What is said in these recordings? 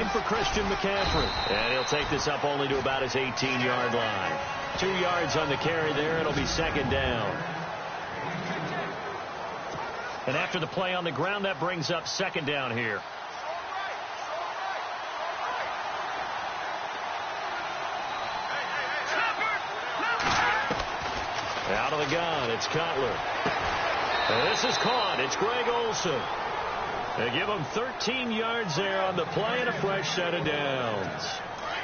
game for Christian McCaffrey. And he'll take this up only to about his 18-yard line. 2 yards on the carry there. It'll be second down. And after the play on the ground, that brings up second down here. Out of the gun, it's Cutler. And this is caught. It's Greg Olsen. They give him 13 yards there on the play and a fresh set of downs.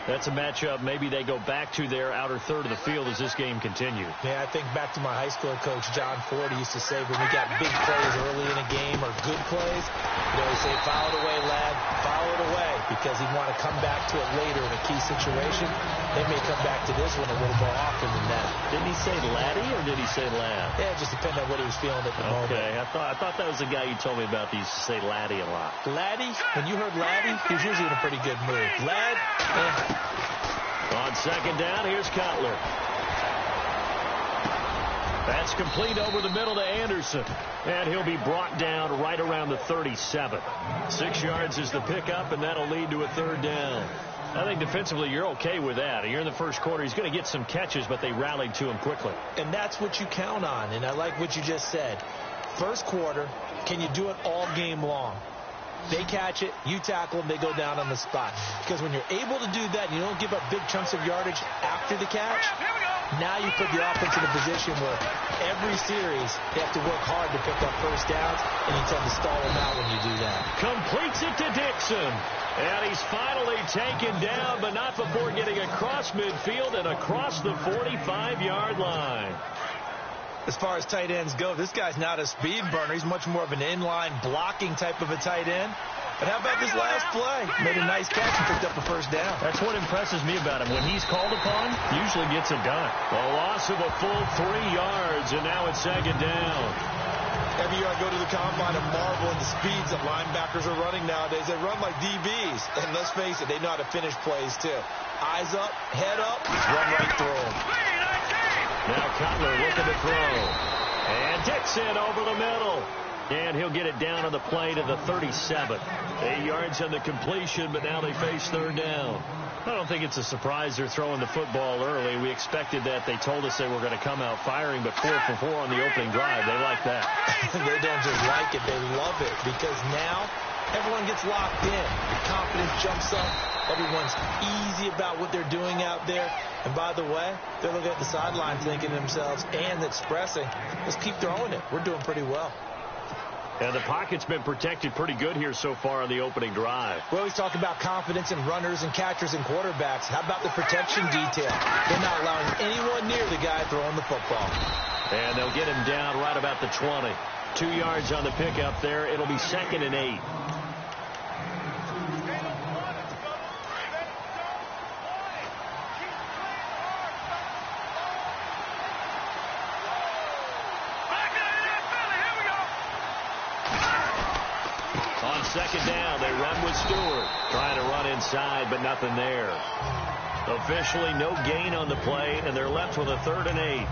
That's a matchup maybe they go back to their outer third of the field as this game continues. Yeah, I think back to my high school coach, John Ford. He used to say when we got big plays early in a game or good plays, he'd say, foul it away, lad, foul it away, because he'd want to come back to it later in a key situation. They may come back to this one a little more often than that. Didn't he say laddie or did he say lad? Yeah, it just depended on what he was feeling at the moment. Okay, I thought that was the guy you told me about that used to say laddie a lot. Laddie? When you heard laddie, he was usually in a pretty good mood. Lad? On second down, here's Cutler. That's complete over the middle to Anderson. And he'll be brought down right around the 37. 6 yards is the pickup, and that'll lead to a third down. I think defensively you're okay with that. You're in the first quarter. He's going to get some catches, but they rallied to him quickly. And that's what you count on, and I like what you just said. First quarter, can you do it all game long? They catch it, you tackle them, they go down on the spot. Because when you're able to do that, and you don't give up big chunks of yardage after the catch, now you put the offense in a position where every series they have to work hard to pick up first downs, and you tend to stall them out when you do that. Completes it to Dixon. And he's finally taken down, but not before getting across midfield and across the 45-yard line. As far as tight ends go, this guy's not a speed burner. He's much more of an inline blocking type of a tight end. But how about this last play? Made a nice catch and picked up a first down. That's what impresses me about him. When he's called upon, usually gets it done. A loss of a full 3 yards, and now it's second down. Every year I go to the combine and marvel at the speeds that linebackers are running nowadays. They run like DBs. And let's face it, they know how to finish plays too. Eyes up, head up, run right through them. Now Cutler looking to throw. And Dixon over the middle. And he'll get it down on the play to the 37. 8 yards on the completion, but now they face third down. I don't think it's a surprise they're throwing the football early. We expected that. They told us they were going to come out firing, but 4 for 4 on the opening drive. They like that. They don't just like it. They love it because now everyone gets locked in. The confidence jumps up. Everyone's easy about what they're doing out there. And by the way, they're looking at the sideline thinking to themselves and expressing, let's keep throwing it. We're doing pretty well. And the pocket's been protected pretty good here so far on the opening drive. We always talk about confidence in runners and catchers and quarterbacks. How about the protection detail? They're not allowing anyone near the guy throwing the football. And they'll get him down right about the 20. 2 yards on the pickup there. It'll be 2nd and 8. Second down, they run with Stewart. Trying to run inside, but nothing there. Officially no gain on the play, and they're left with a 3rd and 8.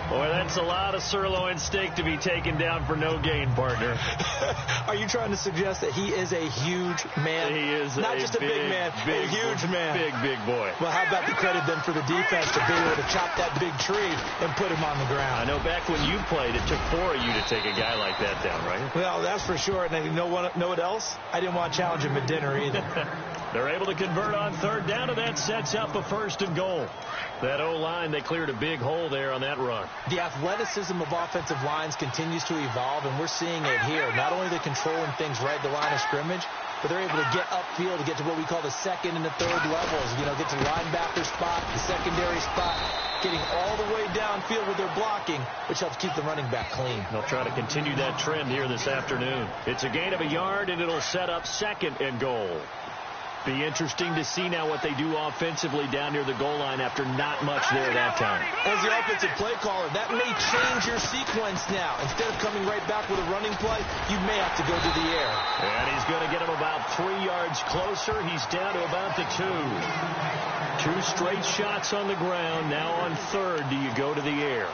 Boy, that's a lot of sirloin steak to be taken down for no gain, partner. Are you trying to suggest that he is a huge man? He is not just a big man, a huge man. Big boy. Well, how about the credit then for the defense to be able to chop that big tree and put him on the ground? I know back when you played, it took 4 of you to take a guy like that down, right? Well, that's for sure. And you know what else? I didn't want to challenge him at dinner either. They're able to convert on 3rd down, and that sets up a 1st and goal. That O-line, they cleared a big hole there on that run. The athleticism of offensive lines continues to evolve, and we're seeing it here. Not only are they controlling things right at the line of scrimmage, but they're able to get upfield to get to what we call the 2nd and the 3rd levels. You know, get to the linebacker spot, the secondary spot, getting all the way downfield with their blocking, which helps keep the running back clean. They'll try to continue that trend here this afternoon. It's a gain of a yard, and it'll set up 2nd and goal. Be interesting to see now what they do offensively down near the goal line after not much there that time. As the offensive play caller, that may change your sequence now. Instead of coming right back with a running play, you may have to go to the air. And he's going to get him about 3 yards closer. He's down to about the 2. 2 straight shots on the ground. Now on 3rd, do you go to the air?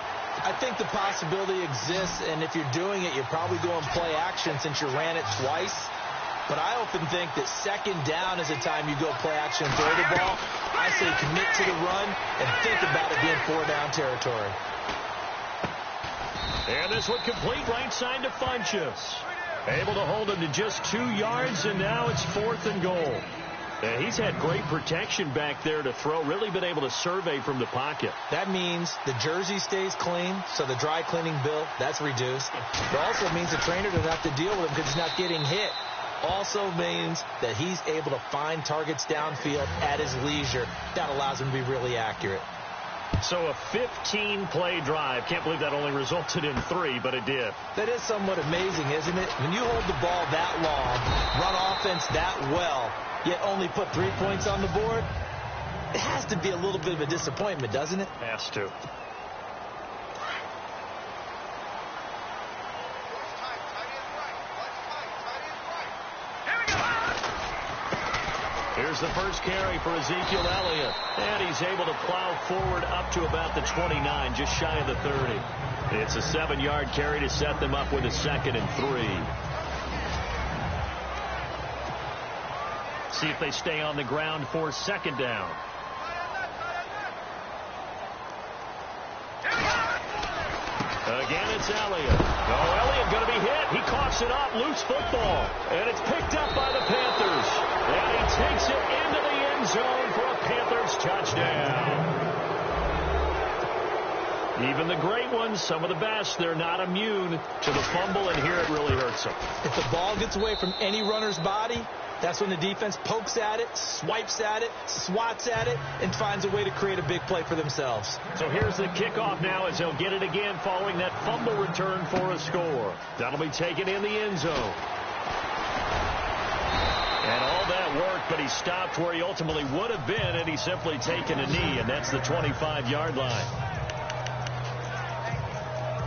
I think the possibility exists, and if you're doing it, you're probably going play action since you ran it twice. But I often think that second down is the time you go play action and throw the ball. I say commit to the run and think about it being 4-down territory. And this one complete right side to Funchess. Able to hold him to just 2 yards, and now it's 4th and goal. And he's had great protection back there to throw, really been able to survey from the pocket. That means the jersey stays clean, so the dry cleaning bill, that's reduced. It also means the trainer doesn't have to deal with him because he's not getting hit. Also means that he's able to find targets downfield at his leisure. That allows him to be really accurate. So a 15-play drive. Can't believe that only resulted in 3, but it did. That is somewhat amazing, isn't it? When you hold the ball that long, run offense that well, yet only put 3 points on the board, it has to be a little bit of a disappointment, doesn't it? Has to. Here's the first carry for Ezekiel Elliott. And he's able to plow forward up to about the 29, just shy of the 30. It's a 7-yard carry to set them up with a 2nd and 3. See if they stay on the ground for 2nd down. Again, it's Elliott. Oh, Elliott going to be hit. He coughs it up. Loose football. And it's picked up by the Panthers. And he takes it into the end zone for a Panthers touchdown. Even the great ones, some of the best, they're not immune to the fumble, and here it really hurts them. If the ball gets away from any runner's body, that's when the defense pokes at it, swipes at it, swats at it, and finds a way to create a big play for themselves. So here's the kickoff now as they'll get it again following that fumble return for a score. That'll be taken in the end zone. And all that work, but he stopped where he ultimately would have been, and he's simply taken a knee, and that's the 25-yard line.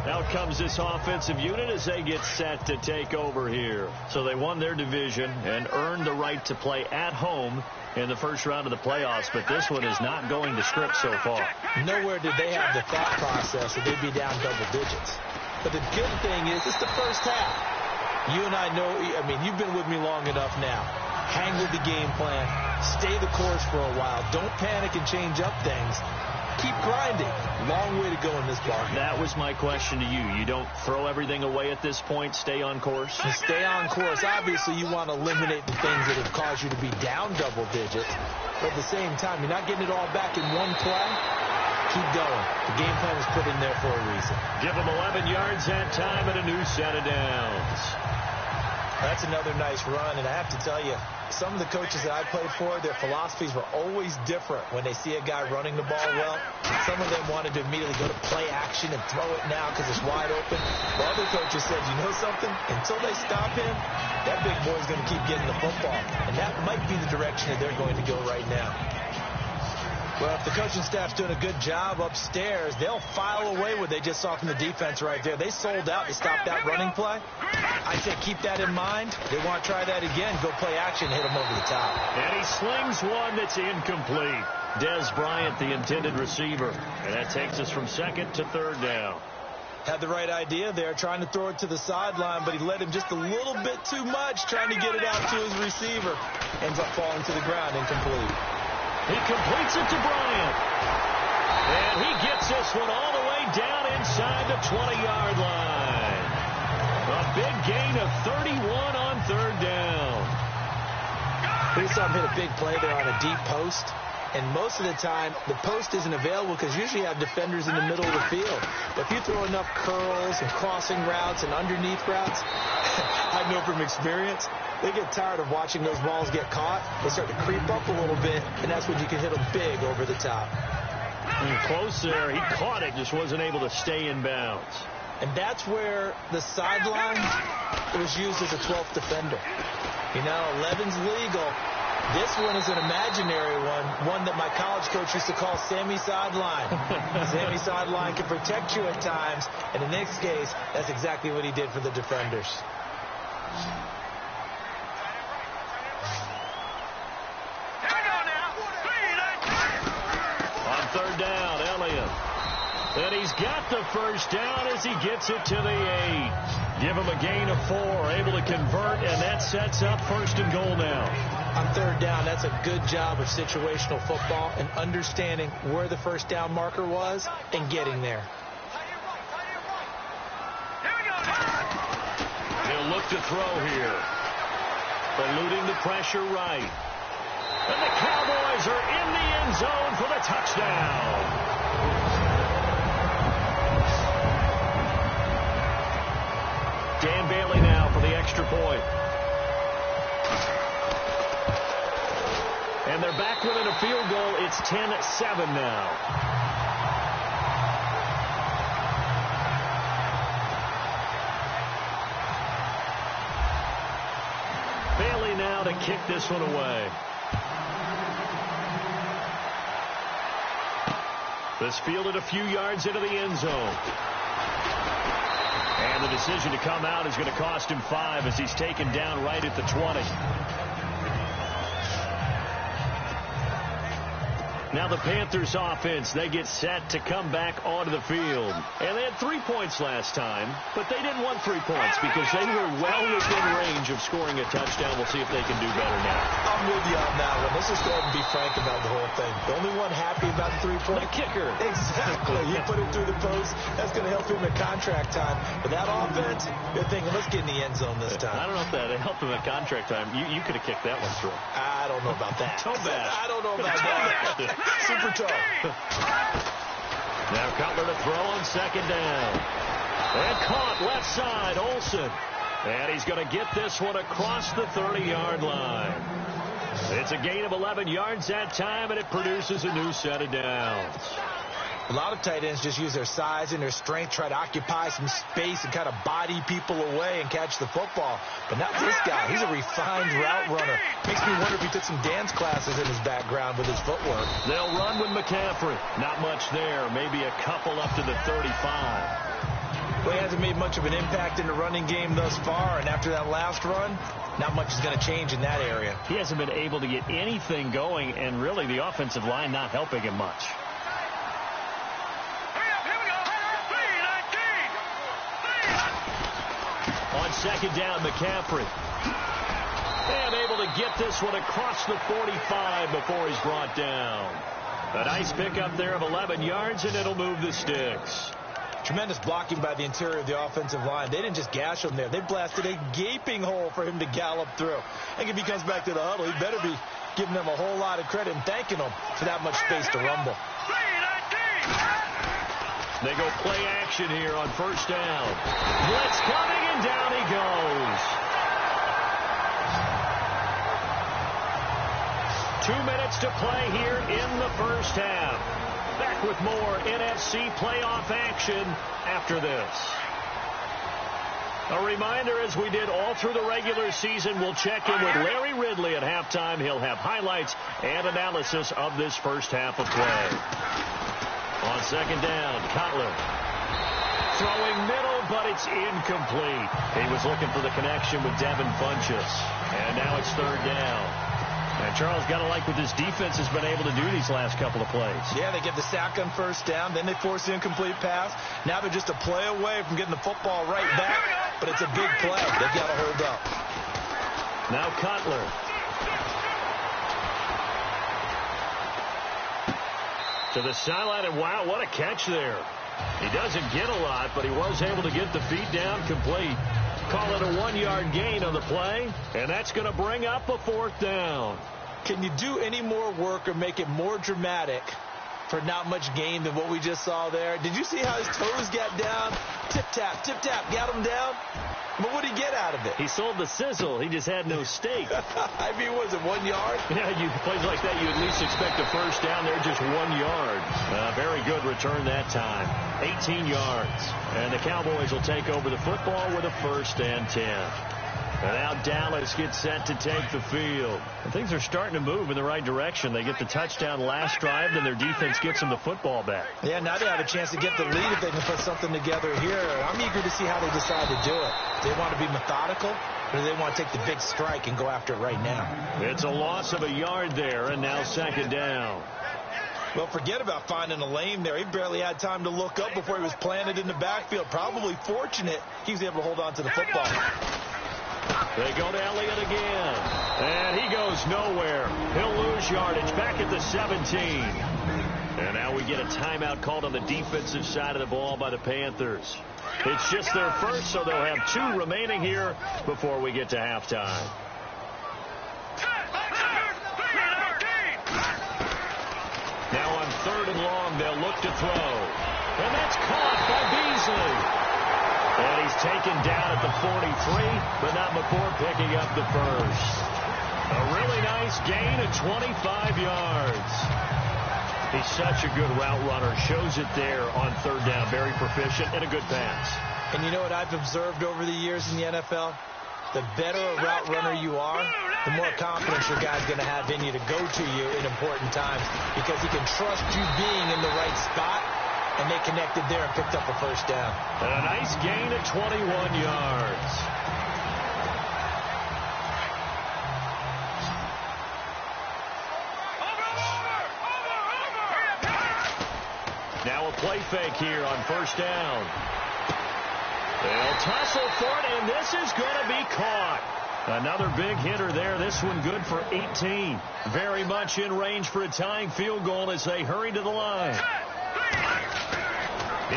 Out comes this offensive unit as they get set to take over here. So they won their division and earned the right to play at home in the first round of the playoffs, but this one is not going to script so far. Nowhere did they have the thought process that they'd be down double digits. But the good thing is it's the first half. You and I know, I mean, you've been with me long enough now. Hang with the game plan. Stay the course for a while. Don't panic and change up things. Keep grinding. Long way to go in this ball. That was my question to you. You don't throw everything away at this point? Stay on course? To stay on course, obviously you want to eliminate the things that have caused you to be down double digits. But at the same time, you're not getting it all back in one play. Keep going. The game plan was put in there for a reason. Give them 11 yards that time and a new set of downs. That's another nice run, and I have to tell you, some of the coaches that I played for, their philosophies were always different when they see a guy running the ball well. Some of them wanted to immediately go to play action and throw it now because it's wide open. But other coaches said, you know something? Until they stop him, that big boy's going to keep getting the football. And that might be the direction that they're going to go right now. Well, if the coaching staff's doing a good job upstairs, they'll file away what they just saw from the defense right there. They sold out to stop that running play. I say keep that in mind. They want to try that again. Go play action, hit them over the top. And he slings one that's incomplete. Des Bryant, the intended receiver. And that takes us from 2nd to 3rd down. Had the right idea there, trying to throw it to the sideline, but he led him just a little bit too much, trying to get it out to his receiver. Ends up falling to the ground, incomplete. He completes it to Bryant. And he gets this one all the way down inside the 20-yard line. A big gain of 31 on 3rd down. We saw him hit a big play there on a deep post. And most of the time, the post isn't available because usually you have defenders in the middle of the field. But if you throw enough curls and crossing routes and underneath routes, I know from experience, they get tired of watching those balls get caught. They start to creep up a little bit, and that's when you can hit them big over the top. Close there. He caught it, just wasn't able to stay in bounds. And that's where the sideline was used as a 12th defender. You know, 11's legal. This one is an imaginary one that my college coach used to call Sammy Sideline. Sammy Sideline can protect you at times, and in this case, that's exactly what he did for the defenders. On 3rd down, Elliott. And he's got the first down as he gets it to the 8. Give him a gain of 4, able to convert, and that sets up 1st and goal now. On 3rd down, that's a good job of situational football and understanding where the first down marker was and getting there. He'll look to throw here. Eluding the pressure right. And the Cowboys are in the end zone for the touchdown. Dan Bailey now for the extra point. And they're back within a field goal. It's 10-7 now. Bailey now to kick this one away. This fielded a few yards into the end zone. And the decision to come out is going to cost him 5 as he's taken down right at the 20. Now the Panthers offense, they get set to come back onto the field. And they had 3 points last time, but they didn't want 3 points because they were well within range of scoring a touchdown. We'll see if they can do better now. I'm with you on that one. Let's just go ahead and be frank about the whole thing. The only one happy about the 3-point? The kicker. Exactly. He put it through the post. That's going to help him at contract time. But that offense, they're thinking, let's get in the end zone this time. I don't know if that helped him at contract time. You could have kicked that one through. I don't know about that. Toe bad. I don't know about that. Super tough. Now Cutler to throw on 2nd down. And caught left side, Olsen. And he's going to get this one across the 30-yard line. It's a gain of 11 yards that time, and it produces a new set of downs. A lot of tight ends just use their size and their strength, try to occupy some space and kind of body people away and catch the football. But not this guy. He's a refined route runner. Makes me wonder if he took some dance classes in his background with his footwork. They'll run with McCaffrey. Not much there. Maybe a couple up to the 35. Well, he hasn't made much of an impact in the running game thus far, and after that last run, not much is going to change in that area. He hasn't been able to get anything going, and really the offensive line not helping him much. On 2nd down, McCaffrey. And able to get this one across the 45 before he's brought down. A nice pickup there of 11 yards, and it'll move the sticks. Tremendous blocking by the interior of the offensive line. They didn't just gash him there. They blasted a gaping hole for him to gallop through. I think if he comes back to the huddle, he better be giving them a whole lot of credit and thanking them for that much space to rumble. They go play action here on 1st down. Blitz coming, and down he goes. 2 minutes to play here in the first half. Back with more NFC playoff action after this. A reminder, as we did all through the regular season, we'll check in with Larry Ridley at halftime. He'll have highlights and analysis of this first half of play. On 2nd down, Cutler. Throwing middle, but it's incomplete. He was looking for the connection with Devin Funchess. And now it's 3rd down. And Charles, got to like what this defense has been able to do these last couple of plays. Yeah, they get the sack on 1st down, then they force the incomplete pass. Now they're just a play away from getting the football right back, but it's a big play. They've got to hold up. Now Cutler. To the sideline, and wow, what a catch there. He doesn't get a lot, but he was able to get the feet down complete. Call it a 1-yard gain on the play, and that's going to bring up a 4th down. Can you do any more work or make it more dramatic for not much gain than what we just saw there? Did you see how his toes got down? Tip-tap, got him down. But what did he get out of it? He sold the sizzle. He just had no steak. I mean, was it 1 yard? Yeah, plays like that, you at least expect a first down. They're just 1 yard. Very good return that time. 18 yards. And the Cowboys will take over the football with a 1st and 10. And now Dallas gets set to take the field. And things are starting to move in the right direction. They get the touchdown last drive, then their defense gets them the football back. Yeah, now they have a chance to get the lead if they can put something together here. I'm eager to see how they decide to do it. Do they want to be methodical, or do they want to take the big strike and go after it right now? It's a loss of a yard there, and now 2nd down. Well, forget about finding a lane there. He barely had time to look up before he was planted in the backfield. Probably fortunate he was able to hold on to the football. They go to Elliott again. And he goes nowhere. He'll lose yardage back at the 17. And now we get a timeout called on the defensive side of the ball by the Panthers. It's just their first, so they'll have 2 remaining here before we get to halftime. Now on 3rd and long, they'll look to throw. And that's caught by Beasley. And he's taken down at the 43, but not before picking up the first. A really nice gain of 25 yards. He's such a good route runner. Shows it there on 3rd down. Very proficient and a good pass. And you know what I've observed over the years in the NFL? The better a route runner you are, the more confidence your guy's going to have in you to go to you in important times because he can trust you being in the right spot, and they connected there and picked up a first down. And a nice gain of 21 yards. Now a play fake here on 1st down. They'll tussle for it, and this is going to be caught. Another big hitter there. This one good for 18. Very much in range for a tying field goal as they hurry to the line.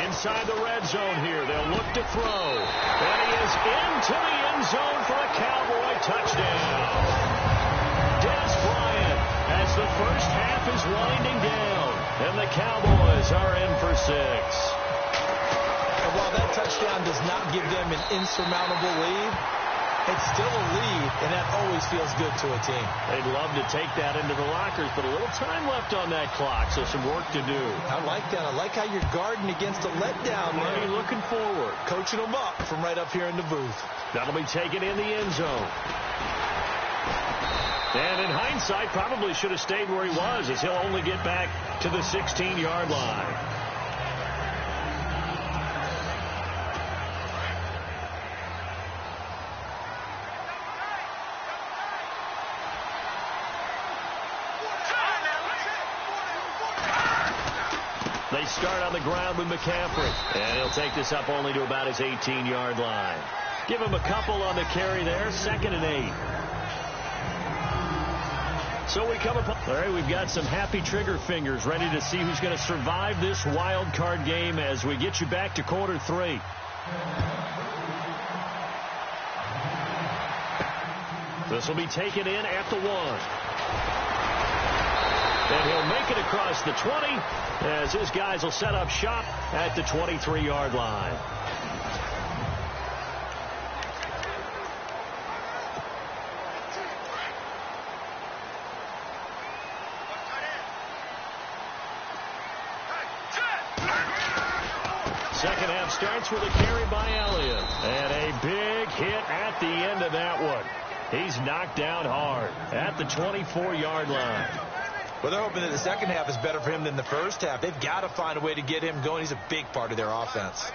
Inside the red zone here. They'll look to throw. And he is into the end zone for a Cowboy touchdown. Des Bryant as the first half is winding down. And the Cowboys are in for 6. And while that touchdown does not give them an insurmountable lead, it's still a lead, and that always feels good to a team. They'd love to take that into the lockers, but a little time left on that clock, so some work to do. I like that. I like how you're guarding against a letdown there. Are you looking forward? Coaching them up from right up here in the booth. That'll be taken in the end zone. And in hindsight, probably should have stayed where he was, as he'll only get back to the 16-yard line. They start on the ground with McCaffrey. And he'll take this up only to about his 18-yard line. Give him a couple on the carry there. 2nd and 8. So we come upon... All right, we've got some happy trigger fingers ready to see who's going to survive this wild card game as we get you back to quarter 3. This will be taken in at the 1. And he'll make it across the 20 as his guys will set up shop at the 23-yard line. Second half starts with a carry by Elliott. And a big hit at the end of that one. He's knocked down hard at the 24-yard line. Well, they're hoping that the second half is better for him than the first half. They've got to find a way to get him going. He's a big part of their offense.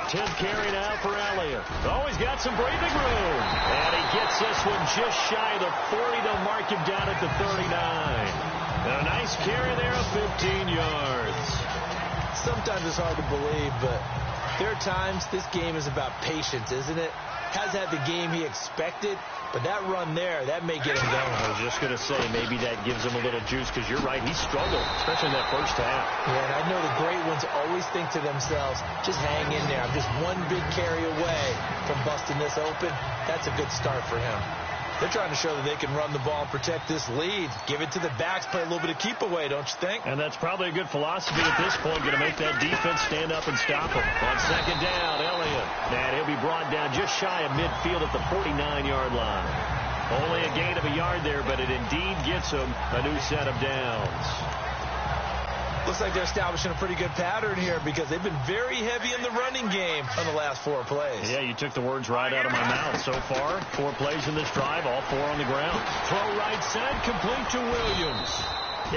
10th carry now for Elliott. Oh, he's got some breathing room. And he gets this one just shy of the 40. They'll mark him down at the 39. And a nice carry there of 15 yards. Sometimes it's hard to believe, but there are times this game is about patience, isn't it? Has had the game he expected, but that run there, that may get him going. I was just going to say, maybe that gives him a little juice, because you're right, he struggled, especially in that first half. Yeah, and I know the great ones always think to themselves, just hang in there. I'm just one big carry away from busting this open. That's a good start for him. They're trying to show that they can run the ball and protect this lead. Give it to the backs, play a little bit of keep away, don't you think? And that's probably a good philosophy at this point, going to make that defense stand up and stop him. On second down, Elliott. And he'll be brought down just shy of midfield at the 49-yard line. Only a gain of a yard there, but it indeed gets him a new set of downs. Looks like they're establishing a pretty good pattern here because they've been very heavy in the running game on the last 4 plays. Yeah, you took the words right out of my mouth. So far, 4 plays in this drive, all 4 on the ground. Throw right side, complete to Williams.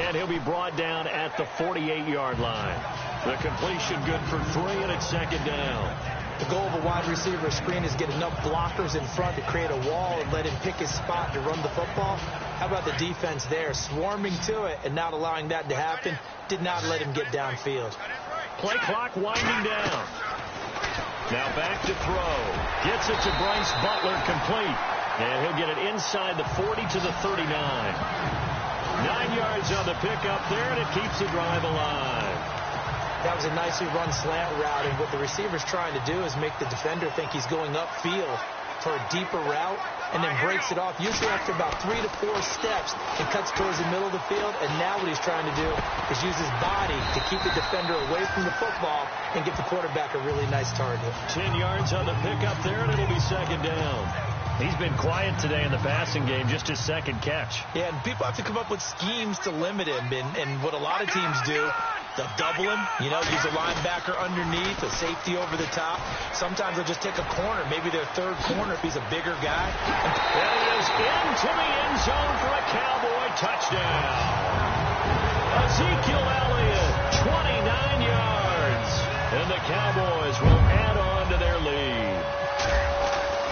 And he'll be brought down at the 48-yard line. The completion good for 3, and it's second down. The goal of a wide receiver screen is get enough blockers in front to create a wall and let him pick his spot to run the football. How about the defense there, swarming to it and not allowing that to happen? Did not let him get downfield. Play clock winding down. Now back to throw. Gets it to Bryce Butler, complete. And he'll get it inside the 40 to the 39. 9 yards on the pickup there, and it keeps the drive alive. That was a nicely run slant route, and what the receiver's trying to do is make the defender think he's going upfield for a deeper route, and then breaks it off, usually after about 3 to 4 steps, and cuts towards the middle of the field. And now what he's trying to do is use his body to keep the defender away from the football and get the quarterback a really nice target. 10 yards on the pickup there, and it'll be second down. He's been quiet today in the passing game, just his second catch. Yeah, and people have to come up with schemes to limit him, and what a lot of teams do, they'll double him, use a linebacker underneath, a safety over the top. Sometimes they'll just take a corner, maybe their third corner if he's a bigger guy. And he is into the end zone for a Cowboy touchdown. Ezekiel Elliott, 29 yards, and the Cowboys will add on to their lead.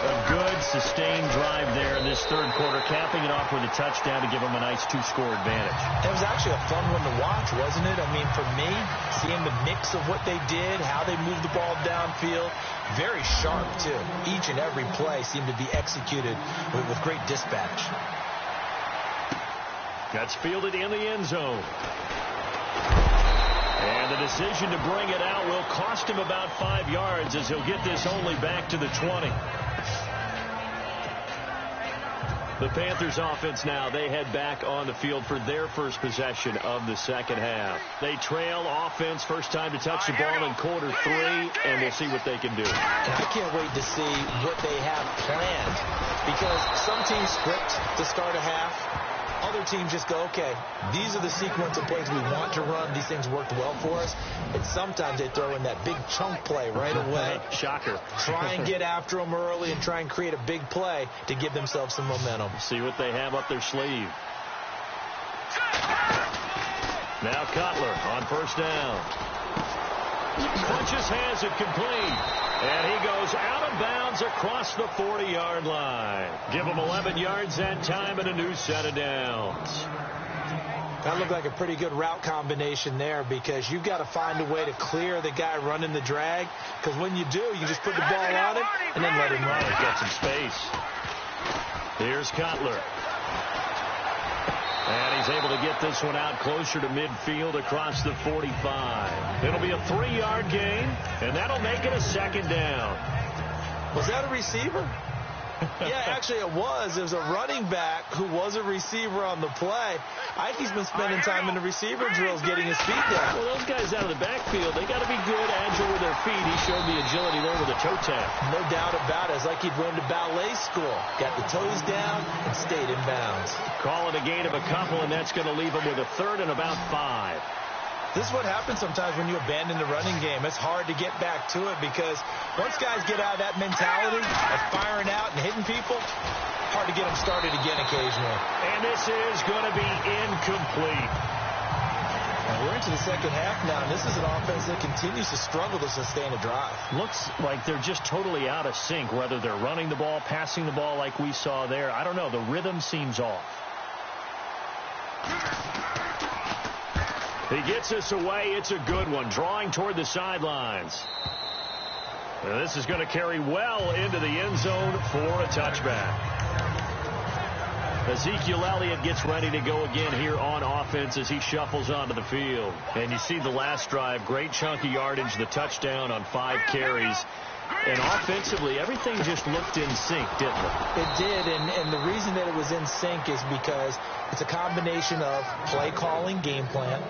A good, sustained drive there in this third quarter, capping it off with a touchdown to give them a nice 2-score advantage. It was actually a fun one to watch, wasn't it? I mean, for me, seeing the mix of what they did, how they moved the ball downfield, very sharp, too. Each and every play seemed to be executed with great dispatch. That's fielded in the end zone. And the decision to bring it out will cost him about 5 yards, as he'll get this only back to the 20. The Panthers offense now, they head back on the field for their first possession of the second half. They trail offense, first time to touch the ball in quarter 3, and we'll see what they can do. And I can't wait to see what they have planned, because some teams script to start a half. Other teams just go, okay, these are the sequence of plays we want to run. These things worked well for us. And sometimes they throw in that big chunk play right away. Shocker. Try and get after them early and try and create a big play to give themselves some momentum. See what they have up their sleeve. Now Cutler on first down. Funches has it complete. And he goes out of bounds across the 40-yard line. Give him 11 yards that time and a new set of downs. That looked like a pretty good route combination there, because you've got to find a way to clear the guy running the drag, because when you do, you just put the ball on him and then let him run. Get some space. Here's Cutler. And he's able to get this one out closer to midfield across the 45. It'll be a 3-yard gain, and that'll make it a second down. Was that a receiver? Yeah, actually it was. It was a running back who was a receiver on the play. I think he's been spending time in the receiver drills getting his feet down. Well, those guys out of the backfield, they got to be good, agile with their feet. He showed the agility there with a toe tap. No doubt about it. It's like he'd run to ballet school. Got the toes down and stayed in bounds. Call it a gain of a couple, and that's going to leave him with a third and about 5. This is what happens sometimes when you abandon the running game. It's hard to get back to it, because once guys get out of that mentality of firing out and hitting people, hard to get them started again occasionally. And this is going to be incomplete. Now we're into the second half now, and this is an offense that continues to struggle to sustain a drive. Looks like they're just totally out of sync, whether they're running the ball, passing the ball like we saw there. I don't know. The rhythm seems off. He gets us away. It's a good one. Drawing toward the sidelines. And this is going to carry well into the end zone for a touchback. Ezekiel Elliott gets ready to go again here on offense as he shuffles onto the field. And you see the last drive, great chunky yardage, the touchdown on 5 carries. And offensively, everything just looked in sync, didn't it? It did, and the reason that it was in sync is because it's a combination of play calling, game plan,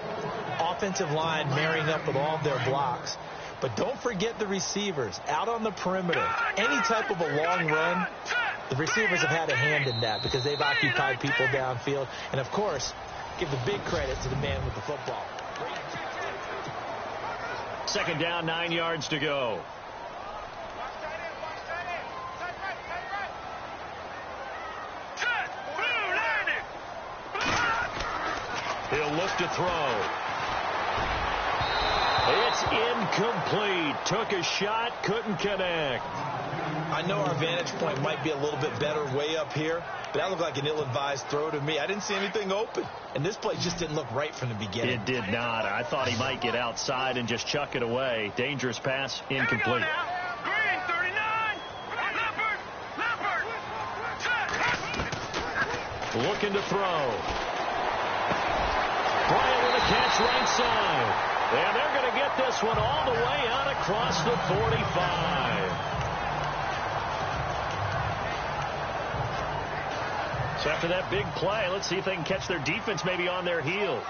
offensive line marrying up with all of their blocks. But don't forget the receivers out on the perimeter. Any type of a long run, the receivers have had a hand in that because they've occupied people downfield. And, of course, give the big credit to the man with the football. Second down, 9 yards to go. He'll look to throw. It's incomplete. Took a shot, couldn't connect. I know our vantage point might be a little bit better way up here, but that looked like an ill-advised throw to me. I didn't see anything open. And this play just didn't look right from the beginning. It did not. I thought he might get outside and just chuck it away. Dangerous pass, incomplete. Green, 39. Leopard. Looking to throw. Bryant with a catch right side. And they're going to get this one all the way out across the 45. So after that big play, let's see if they can catch their defense maybe on their heels.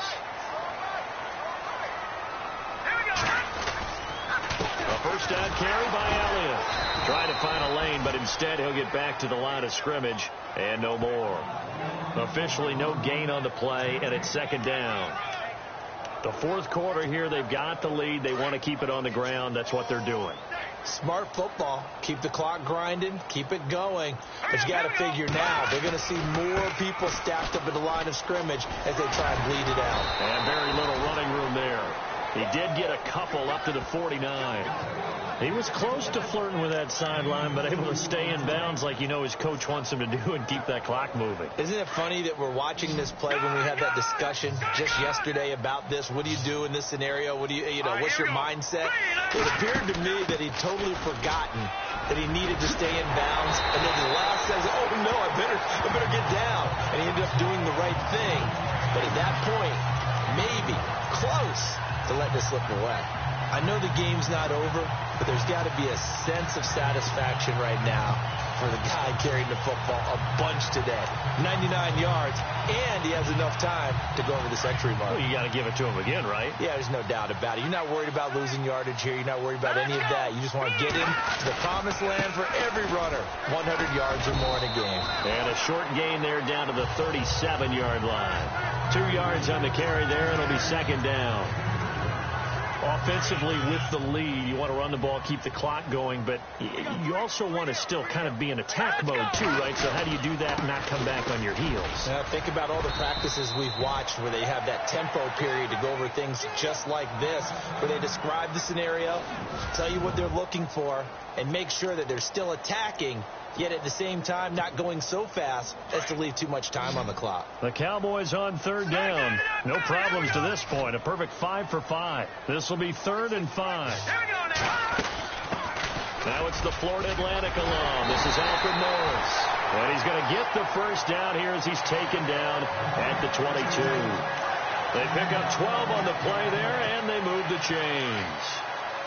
A first down carry by Elliott. Trying to find a lane, but instead he'll get back to the line of scrimmage and no more. Officially no gain on the play, and it's second down. The fourth quarter here, they've got the lead. They want to keep it on the ground. That's what they're doing. Smart football. Keep the clock grinding. Keep it going. But you got to figure now they're going to see more people stacked up at the line of scrimmage as they try and bleed it out. And very little running room there. He did get a couple up to the 49. He was close to flirting with that sideline, but able to stay in bounds like you know his coach wants him to do and keep that clock moving. Isn't it funny that we're watching this play when we had that discussion just yesterday about this? What do you do in this scenario? What do you know, what's your mindset? It appeared to me that he'd totally forgotten that he needed to stay in bounds. And then the last says, oh, no, I better get down. And he ended up doing the right thing. But at that point, maybe close to let this slip away. I know the game's not over, but there's got to be a sense of satisfaction right now for the guy carrying the football a bunch today. 99 yards, and he has enough time to go over the century mark. Well, you got to give it to him again, right? Yeah, there's no doubt about it. You're not worried about losing yardage here. You're not worried about any of that. You just want to get him to the promised land for every runner. 100 yards or more in a game. And a short gain there down to the 37-yard line. 2 yards on the carry there. It'll be second down. Offensively with the lead, you want to run the ball, keep the clock going, but you also want to still kind of be in attack mode too, right? So how do you do that and not come back on your heels? Think about all the practices we've watched where they have that tempo period to go over things just like this, where they describe the scenario, tell you what they're looking for, and make sure that they're still attacking, yet at the same time not going so fast as to leave too much time on the clock. The Cowboys on third down. No problems to this point. A perfect 5 for 5. This will be 3rd and 5. Now it's the Florida Atlantic alum. This is Alfred Morris. And he's going to get the first down here as he's taken down at the 22. They pick up 12 on the play there, and they move the chains.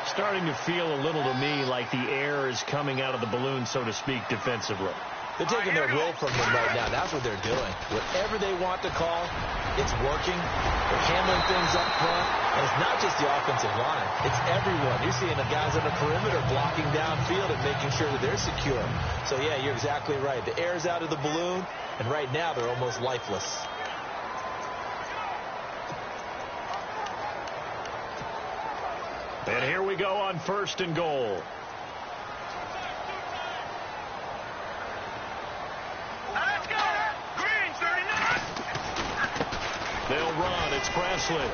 Starting to feel a little to me like the air is coming out of the balloon, so to speak, defensively. They're taking their will from them right now. That's what they're doing. Whatever they want to call, it's working. They're handling things up front. And it's not just the offensive line. It's everyone. You're seeing the guys on the perimeter blocking downfield and making sure that they're secure. So, yeah, you're exactly right. The air's out of the balloon, and right now they're almost lifeless. And here we go on 1st and goal. Let's go. Green, 39. They'll run. It's Presley.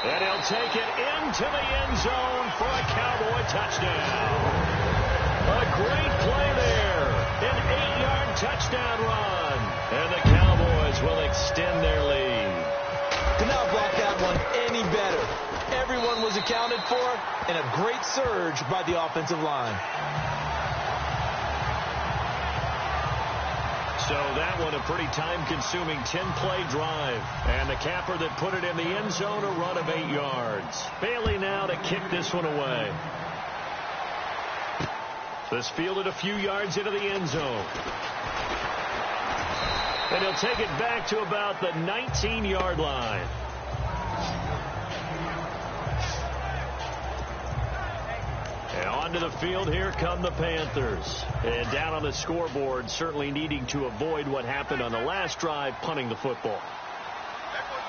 And he'll take it into the end zone for a Cowboy touchdown. A great play there. An 8-yard touchdown run. And the Cowboys will extend their lead. Could not block that one any better. Everyone was accounted for, and a great surge by the offensive line. So that one a pretty time-consuming 10-play drive. And the capper that put it in the end zone, a run of 8 yards. Bailey now to kick this one away. This fielded a few yards into the end zone. And he'll take it back to about the 19-yard line. And onto the field, here come the Panthers. And down on the scoreboard, certainly needing to avoid what happened on the last drive, punting the football.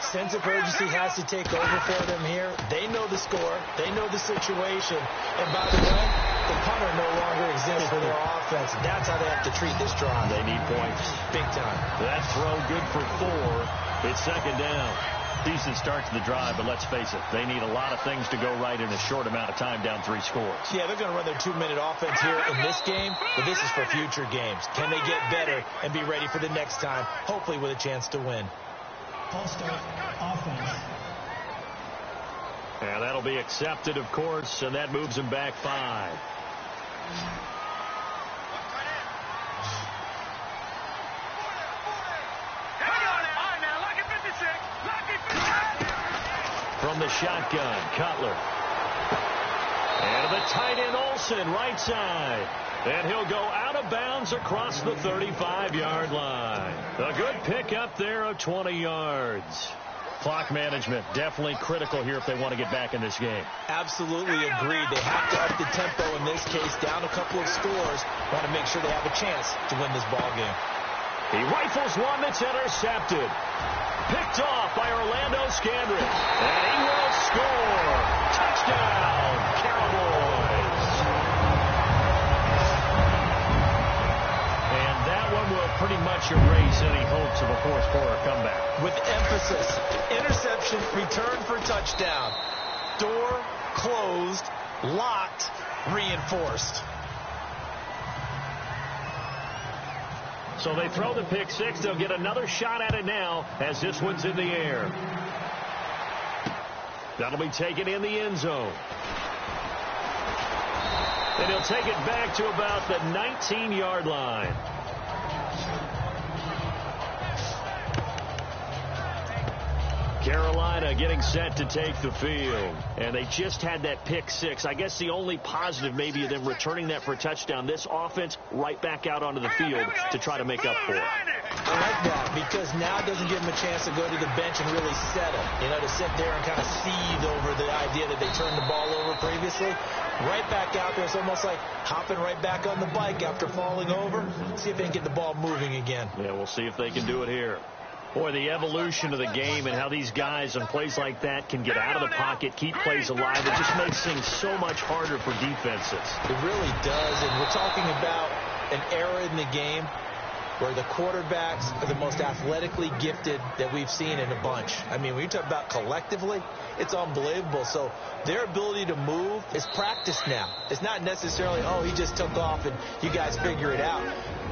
Sense of urgency has to take over for them here. They know the score. They know the situation. And by the way, the punter no longer exists for their offense. That's how they have to treat this drive. They need points. Big time. That throw good for 4. It's second down. Decent start to the drive, but let's face it, they need a lot of things to go right in a short amount of time down 3 scores. Yeah, they're going to run their 2-minute offense here in this game, but this is for future games. Can they get better and be ready for the next time, hopefully with a chance to win? False start, offense. And that'll be accepted, of course, and that moves him back 5. From the shotgun, Cutler. And the tight end, Olsen, right side. And he'll go out of bounds across the 35-yard line. A good pickup there of 20 yards. Clock management definitely critical here if they want to get back in this game. Absolutely agreed. They have to up the tempo in this case, down a couple of scores. Want to make sure they have a chance to win this ball game. He rifles one that's intercepted. Picked off by Orlando Scandrick. And he will score. Touchdown, Cowboys. And that one will pretty much erase any hopes of a fourth-quarter comeback. With emphasis, interception, return for touchdown. Door closed, locked, reinforced. So they throw the pick 6. They'll get another shot at it now as this one's in the air. That'll be taken in the end zone. And he'll take it back to about the 19-yard line. Carolina getting set to take the field. And they just had that pick 6. I guess the only positive maybe of them returning that for a touchdown. This offense right back out onto the field to try to make up for it. I like that because now it doesn't give them a chance to go to the bench and really settle. You know, to sit there and kind of seethe over the idea that they turned the ball over previously. Right back out there. It's almost like hopping right back on the bike after falling over. See if they can get the ball moving again. Yeah, we'll see if they can do it here. Boy, the evolution of the game and how these guys on plays like that can get out of the pocket, keep plays alive, it just makes things so much harder for defenses. It really does, and we're talking about an era in the game where the quarterbacks are the most athletically gifted that we've seen in a bunch. I mean, when you talk about collectively, it's unbelievable. So their ability to move is practiced now. It's not necessarily, oh, he just took off and you guys figure it out.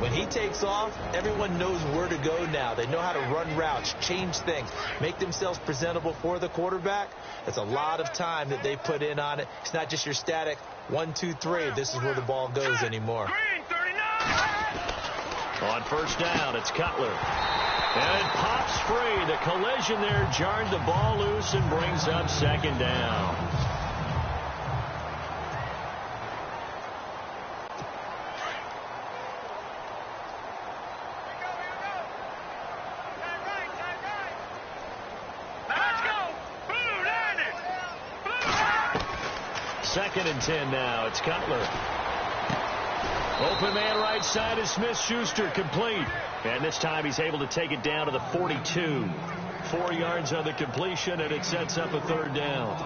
When he takes off, everyone knows where to go now. They know how to run routes, change things, make themselves presentable for the quarterback. It's a lot of time that they put in on it. It's not just your static 1, 2, 3. This is where the ball goes anymore. On first down, it's Cutler. And it pops free. The collision there jarred the ball loose and brings up second down. Second and 10 now. It's Cutler. Open man right side is Smith-Schuster, complete. And this time he's able to take it down to the 42. 4 yards on the completion, and it sets up a third down.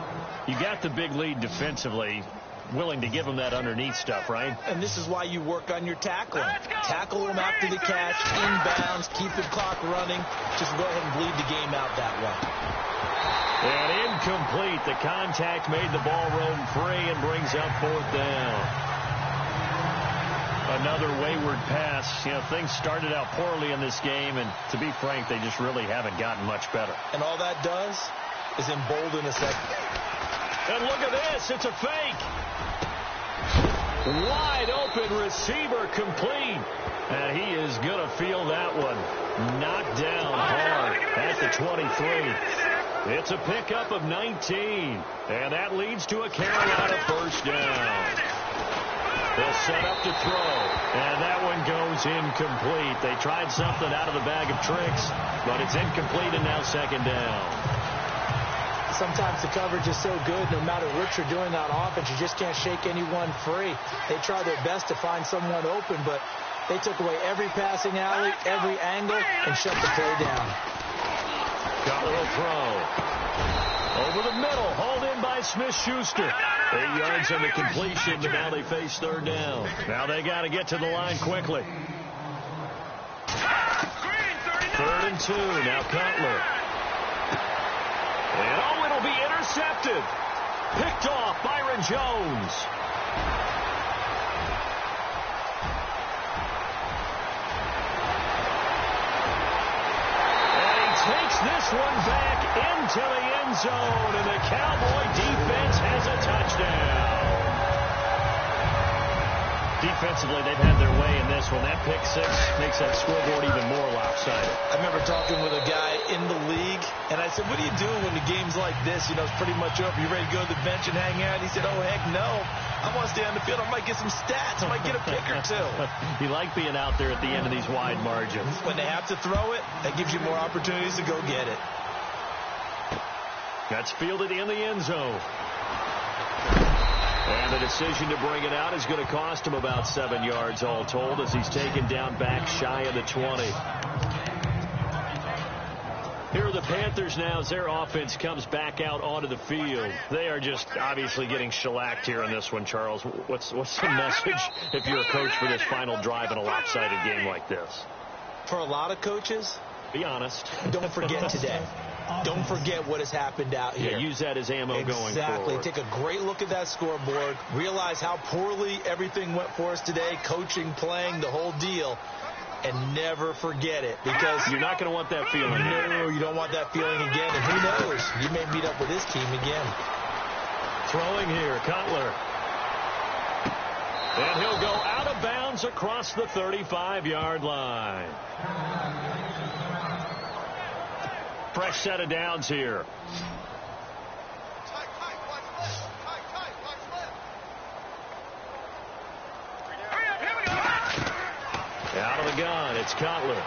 You got the big lead defensively, willing to give him that underneath stuff, right? And this is why you work on your tackling. Tackle him after the catch, inbounds, keep the clock running. Just go ahead and bleed the game out that way. And incomplete. The contact made the ball roam free and brings up fourth down. Another wayward pass. You know, things started out poorly in this game, and to be frank, they just really haven't gotten much better. And all that does is embolden us. And look at this. It's a fake. Wide open receiver, complete. And he is going to feel that one. Knocked down hard at the 23. It's a pickup of 19. And that leads to a Carolina first down. They'll set up to throw, and that one goes incomplete. They tried something out of the bag of tricks, but it's incomplete, and now second down. Sometimes the coverage is so good, no matter what you're doing on offense, you just can't shake anyone free. They try their best to find someone open, but they took away every passing alley, every angle, and shut the play down. Cutler will throw. Over the middle, hauled in by Smith-Schuster. 8 yards on the completion, but now they face third down. Now they got to get to the line quickly. 3rd and 2, now Cutler. And oh, it'll be intercepted. Picked off Byron Jones. Takes this one back into the end zone, and the Cowboy defense has a touchdown. Defensively, they've had their way in this one. That pick six makes that scoreboard even more lopsided. I remember talking with a guy in the league, and I said, what do you do when the game's like this? You know, it's pretty much over. You ready to go to the bench and hang out? He said, oh, heck no. I want to stay on the field. I might get some stats. I might get a pick or two. You like being out there at the end of these wide margins. When they have to throw it, that gives you more opportunities to go get it. That's fielded in the end zone. And the decision to bring it out is going to cost him about 7 yards all told as he's taken down back shy of the 20. Here are the Panthers now as their offense comes back out onto the field. They are just obviously getting shellacked here in this one, Charles. What's the message if you're a coach for this final drive in a lopsided game like this? For a lot of coaches, be honest. Don't forget today. Don't forget what has happened out here. Yeah, use that as ammo going forward. Exactly. Take a great look at that scoreboard. Realize how poorly everything went for us today. Coaching, playing, the whole deal. And never forget it, because you're not going to want that feeling. No, you don't want that feeling again. And who knows? You may meet up with this team again. Throwing here, Cutler. And he'll go out of bounds across the 35-yard line. Fresh set of downs here. Out of the gun, it's Cutler.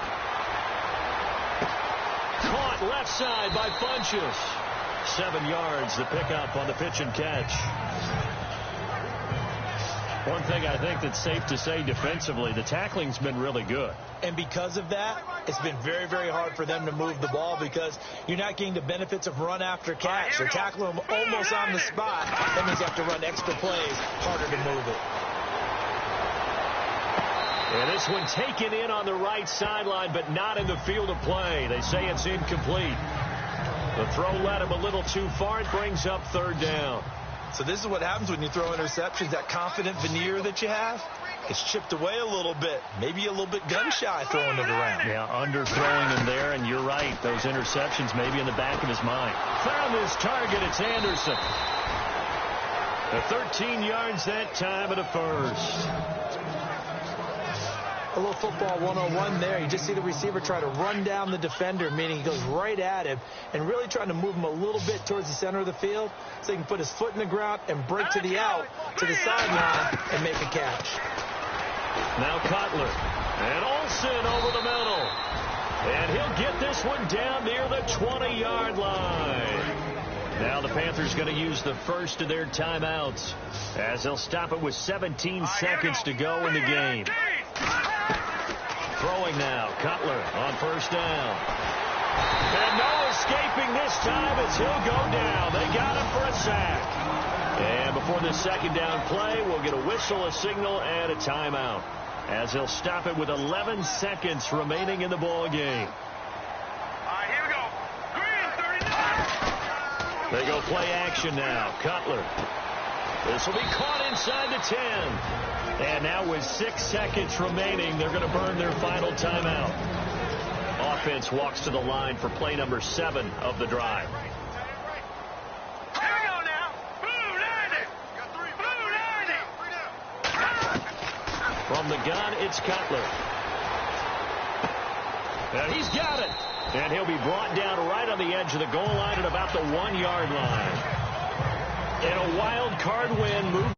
Caught left side by Funchess. 7 yards to pick up on the pitch and catch. One thing I think that's safe to say defensively, the tackling's been really good. And because of that, it's been very, very hard for them to move the ball because you're not getting the benefits of run after catch. They're tackling them almost on the spot. That means you have to run extra plays, harder to move it. And this one taken in on the right sideline, but not in the field of play. They say it's incomplete. The throw led him a little too far. It brings up third down. So this is what happens when you throw interceptions. That confident veneer that you have, it's chipped away a little bit. Maybe a little bit gun-shy throwing it around. Yeah, underthrowing him there, and you're right. Those interceptions maybe in the back of his mind. Found his target. It's Anderson. The 13 yards that time at a first. A little football 101 there. You just see the receiver try to run down the defender, meaning he goes right at him and really trying to move him a little bit towards the center of the field so he can put his foot in the ground and break to the out, to the sideline, and make a catch. Now Cutler. And Olsen over the middle. And he'll get this one down near the 20-yard line. Now the Panthers going to use the first of their timeouts as they'll stop it with 17 seconds to go in the game. Throwing now, Cutler on first down. And no escaping this time as he'll go down. They got him for a sack. And before the second down play, we'll get a whistle, a signal, and a timeout as they'll stop it with 11 seconds remaining in the ball game. Here we go. Green 39. They go play action now. Cutler. This will be caught inside the 10. And now with 6 seconds remaining, they're going to burn their final timeout. Offense walks to the line for play number 7 of the drive. Here we go now. Blue 90. Blue 90. From the gun, it's Cutler. And he's got it. And he'll be brought down right on the edge of the goal line at about the 1-yard line. And a wild card win move.